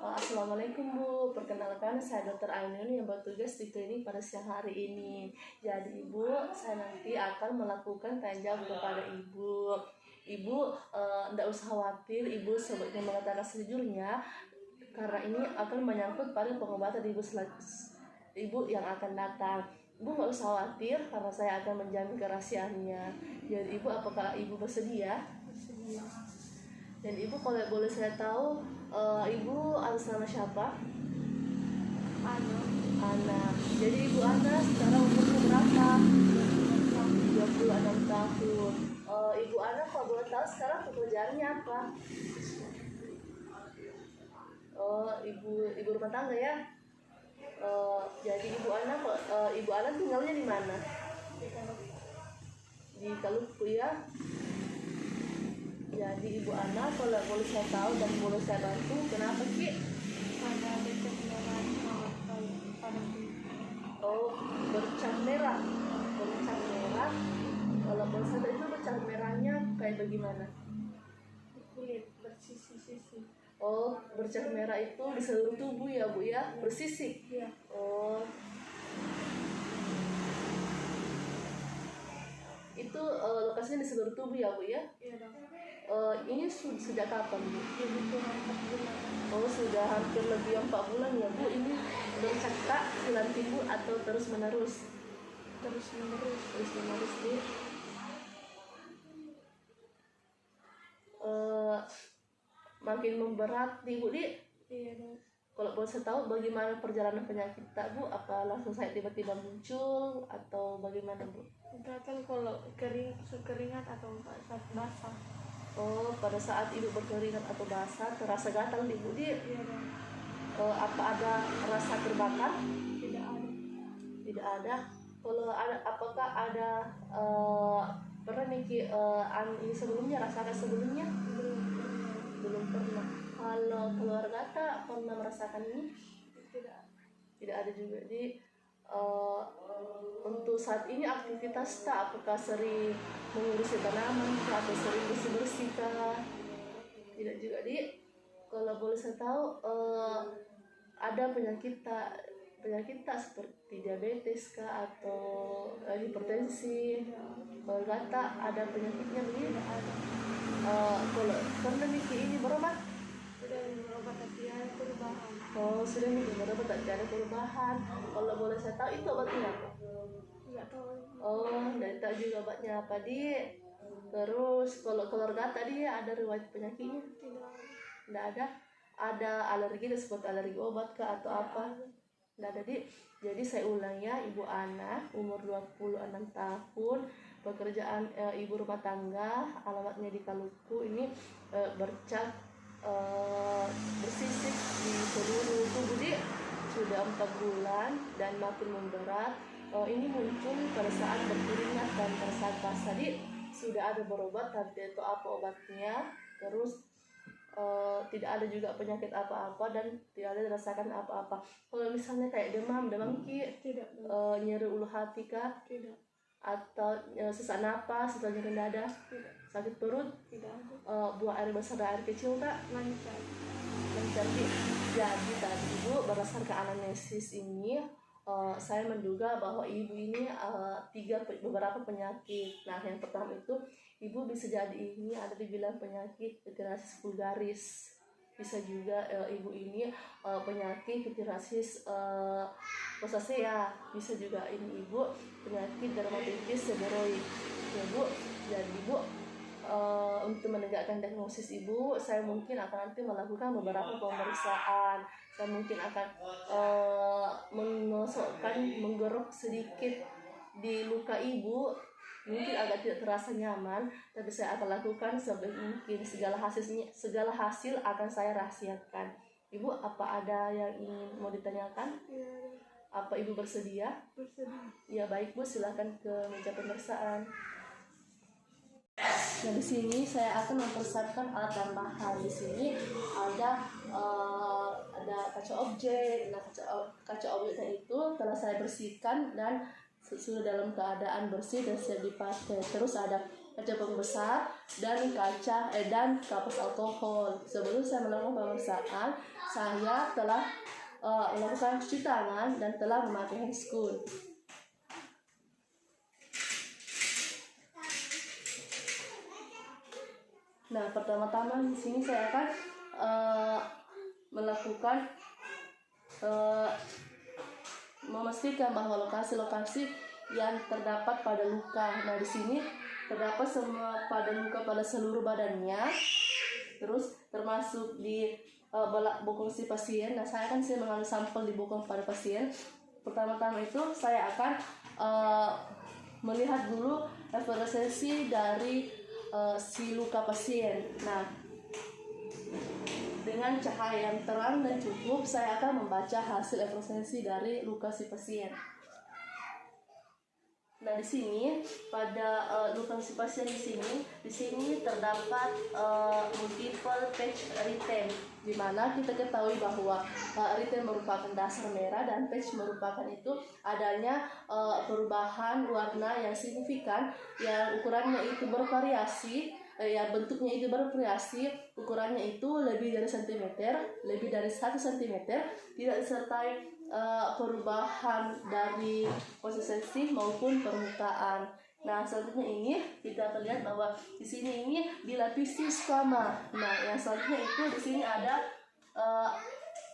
Assalamualaikum Bu, perkenalkan saya Dr. Ainun yang bertugas di klinik pada siang hari ini. Jadi Ibu, saya nanti akan melakukan tanya jawab kepada Ibu. Ibu tidak usah khawatir, Ibu sebaiknya mengatakan sejujurnya karena ini akan menyangkut pada pengobatan Ibu yang akan datang. Ibu nggak usah khawatir karena saya akan menjamin kerahasiaannya. Jadi Ibu, apakah Ibu bersedia? Bersedia. Dan Ibu kalau boleh saya tahu, Ibu atas nama siapa? Ana. Jadi Ibu Ana sekarang umurnya berapa? 26 tahun. Ibu Ana kalau boleh tahu sekarang pekerjaannya apa? Ibu rumah tangga ya. Jadi Ibu Ana tinggalnya di mana? Di Kalukku ya. Jadi Ibu Ana kalau boleh saya tahu dan boleh saya bantu, kenapa Ki? Ada bercak merah pada Bercak merah. Bercak merah. Kalau boleh saya tahu itu bercak merahnya kayak bagaimana? kulit bersisi-sisi. Bercak merah itu di seluruh tubuh ya Bu ya, bersisik. Iya. Itu lokasinya di seluruh tubuh ya Bu ya? Iya dong. Ini sejak kapan Bu? Itu 4 bulan. Sudah hampir lebih 4 bulan ya Bu. Ini bercak bulan Ibu atau terus menerus? Terus menerus Bu. Makin memberat nih Bu Di. Iya dong. Kalau boleh saya tahu bagaimana perjalanan penyakit Bu? Apa langsung saya tiba-tiba muncul atau bagaimana Bu? Gatal kalau keringat atau saat basah. Pada saat Ibu berkeringat atau basah terasa gatal nih Bu Di. Iya dong. Apa ada rasa terbakar? Tidak ada. Kalau ada, apakah ada pernah Niki ini sebelumnya, rasakan sebelumnya? Belum pernah. Kalau keluarga pernah merasakan ini? Tidak ada juga. Jadi untuk saat ini aktivitas apakah sering mengurusi tanaman atau sering bersih-bersih kah? Tidak juga. Jadi kalau boleh saya tahu ada penyakit seperti diabetes kah atau hipertensi? Kalau ada penyakitnya begini? Kalau pernah Niki ini berobat? Sudah berobat tapi ada perubahan. Sudah Niki berobat tapi ada perubahan. Kalau boleh saya tahu itu obatnya apa? Tidak tahu. Tidak tahu juga obatnya apa Di. Terus kalau keluarga tadi ada riwayat penyakitnya? Tidak ada. Ada alergi seperti alergi obat kah atau apa? Tidak ada Di. Jadi saya ulang ya, Ibu Ana umur 26 tahun, pekerjaan ibu rumah tangga, alamatnya di Kalukku. Ini bercak bersisik di seluruh tubuh Di. Sudah 4 bulan dan makin memberat. Ini muncul pada saat berkeringat dan pada saat basah Di. Sudah ada berobat tapi itu apa obatnya. Terus tidak ada juga penyakit apa-apa dan tidak ada dirasakan apa-apa. Kalau misalnya kayak demam Ki? Tidak. Nyeri ulu hati kah? Tidak. Atau sesak napas atau nyeri dada? Tidak. Sakit perut? Tidak ada. Buang air besar dan air kecil kah? Lancar. Jadi tadi Ibu berdasarkan anamnesis ini saya menduga bahwa Ibu ini beberapa penyakit. Nah, yang pertama itu Ibu bisa jadi ini ada dibilang penyakit pityriasis vulgaris. Bisa juga Ibu ini penyakit pityriasis rosacea. Bisa juga ini Ibu penyakit dermatitis seborrheic. Ya Bu, jadi Ibu untuk menegakkan diagnosis Ibu, saya mungkin akan nanti melakukan beberapa pemeriksaan. Saya mungkin akan menggerok sedikit di luka Ibu, mungkin agak tidak terasa nyaman, tapi saya akan lakukan sebaik mungkin. Segala hasil akan saya rahasiakan. Ibu, apa ada yang ingin mau ditanyakan? Ya. Apa Ibu bersedia? Bersedia. Ya baik Bu, silakan ke meja pemeriksaan. Nah, di sini saya akan mempersiapkan alat tambahan. Di sini ada kaca objek. Nah, kaca objeknya itu telah saya bersihkan dan sudah dalam keadaan bersih dan siap dipakai. Terus ada kaca pembesar, dan kapas alkohol. Sebelum saya melakukan pemeriksaan, saya telah melakukan cuci tangan dan telah memakai handscoon. Nah, pertama-tama di sini saya akan melakukan memastikan bahwa lokasi-lokasi yang terdapat pada luka. Nah, di sini terdapat semua pada luka pada seluruh badannya, terus termasuk di bokong si pasien. Nah, saya mengambil sampel di bokong pada pasien. Pertama-tama itu saya akan melihat dulu efloresensi dari si luka pasien. Nah, dengan cahaya yang terang dan cukup, saya akan membaca hasil efloresensi dari luka si pasien. Nah, di sini pada luka si pasien di sini terdapat multiple patch erythema, di mana kita ketahui bahwa erythema merupakan dasar merah dan patch merupakan itu adanya perubahan warna yang signifikan, yang ukurannya itu bervariasi, bentuknya itu bervariasi, ukurannya itu lebih dari sentimeter, lebih dari 1 cm, tidak disertai perubahan dari konsistensi maupun permukaan. Nah, selanjutnya ini kita terlihat bahwa di sini ini dilapisi squama. Nah, yang selanjutnya itu di sini ada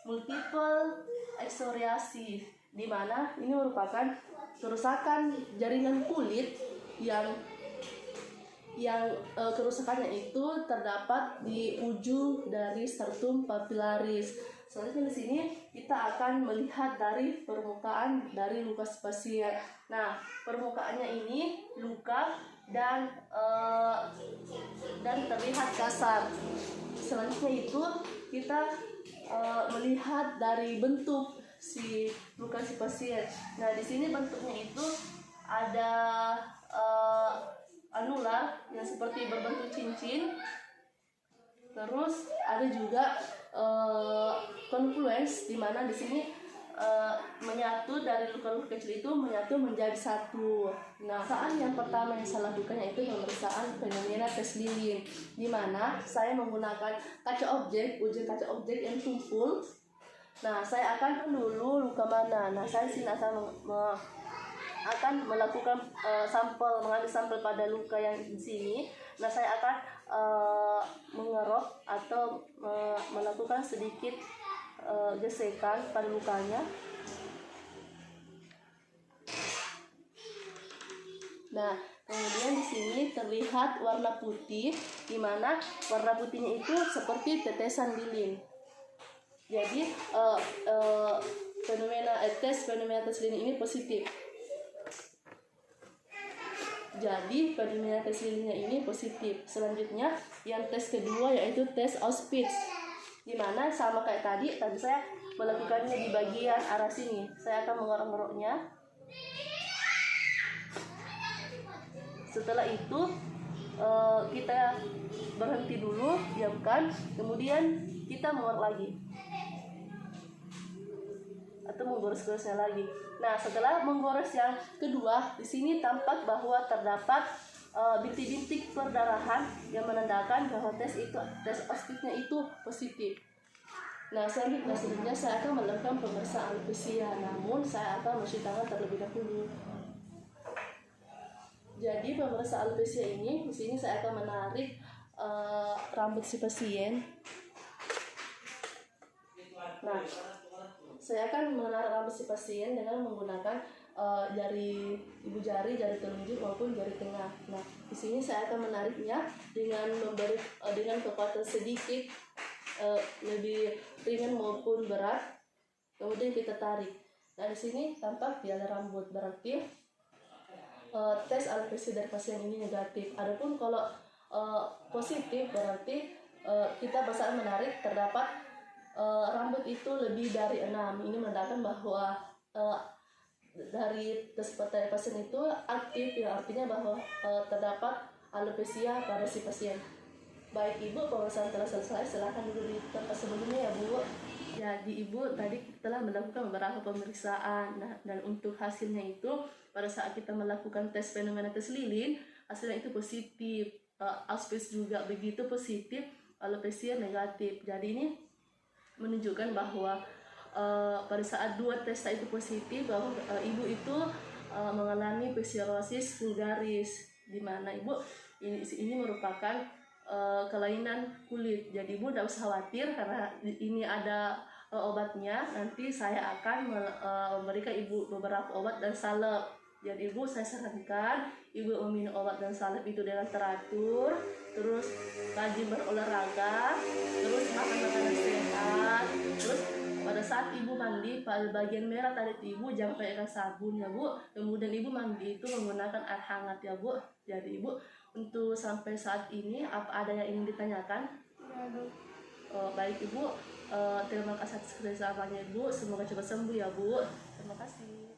multiple excoriasi, di mana ini merupakan kerusakan jaringan kulit yang kerusakannya itu terdapat di ujung dari stratum papillaris. Selanjutnya di sini kita akan melihat dari permukaan dari luka pasien. Nah, permukaannya ini luka dan terlihat kasar. Selanjutnya itu kita melihat dari bentuk si luka si pasien. Nah, di sini bentuknya itu ada anular yang seperti berbentuk cincin. Terus ada juga confluence, di mana di sini menyatu dari luka-luka kecil itu menyatu menjadi satu. Nah, saat yang pertama yang saya lakukan yaitu pemeriksaan fenomena tes lilin, di mana saya menggunakan ujian kaca objek yang tumpul. Nah, saya akan dulu luka mana. Nah, saya sini akan melakukan mengambil sampel pada luka yang di sini. Nah, saya akan mengerok atau melakukan sedikit gesekan pada lukanya. Nah, kemudian di sini terlihat warna putih, di mana warna putihnya itu seperti tetesan lilin. Jadi tes fenomena tes lilin ini positif. Jadi fenomena tes lilinnya ini positif. Selanjutnya yang tes kedua yaitu tes Auspitz, di mana sama kayak tadi saya melakukannya di bagian arah sini. Saya akan mengerok-ngeroknya. Setelah itu kita berhenti dulu, diamkan, kemudian kita mengerok lagi atau menggores-goresnya lagi. Nah, setelah menggores yang kedua, di sini tampak bahwa terdapat bintik-bintik perdarahan yang menandakan bahwa tes Auspitz-nya itu positif. Nah, selanjutnya saya akan melakukan pemeriksaan alvesia, namun saya akan mencuci tangan terlebih dahulu. Jadi pemeriksaan alvesia ini, di sini saya akan menarik rambut si pasien. Nah, saya akan menarik rambut si pasien dengan menggunakan jari telunjuk maupun jari tengah. Nah, di sini saya akan menariknya dengan kekuatan sedikit, lebih ringan maupun berat. Kemudian kita tarik. Nah, di sini tampak dia ada rambut, berarti tes alvesia dari pasien ini negatif. Adapun kalau positif, berarti kita bisa menarik terdapat rambut itu lebih dari 6. Ini menandakan bahwa dari tes pasien itu aktif, yang artinya bahwa terdapat alopecia pada si pasien. Baik Ibu, pemeriksaan telah selesai. Silakan dulu di tempat sebelumnya ya Bu. Jadi Ibu tadi telah melakukan beberapa pemeriksaan. Nah, dan untuk hasilnya itu pada saat kita melakukan tes fenomena tes lilin, hasilnya itu positif, auspis juga begitu positif, alopecia negatif. Jadi ini menunjukkan bahwa pada saat 2 tes itu positif, bahwa ibu itu mengalami psoriasis vulgaris, di mana ibu ini merupakan kelainan kulit. Jadi ibu tidak usah khawatir karena ini ada obatnya. Nanti saya akan memberikan ibu beberapa obat dan salep. Jadi ibu, saya sarankan ibu meminum obat dan salep itu dengan teratur, terus rajin berolahraga, terus makan makanan sehat, terus pada saat ibu mandi pada bagian merah tadi ibu jangan pakai sabun ya bu. Kemudian ibu mandi itu menggunakan air hangat ya bu. Jadi ibu, untuk sampai saat ini apa ada yang ingin ditanyakan? Ya, Dok. Baik ibu, terima kasih atas kerjasamanya ibu, semoga cepat sembuh ya bu. Terima kasih.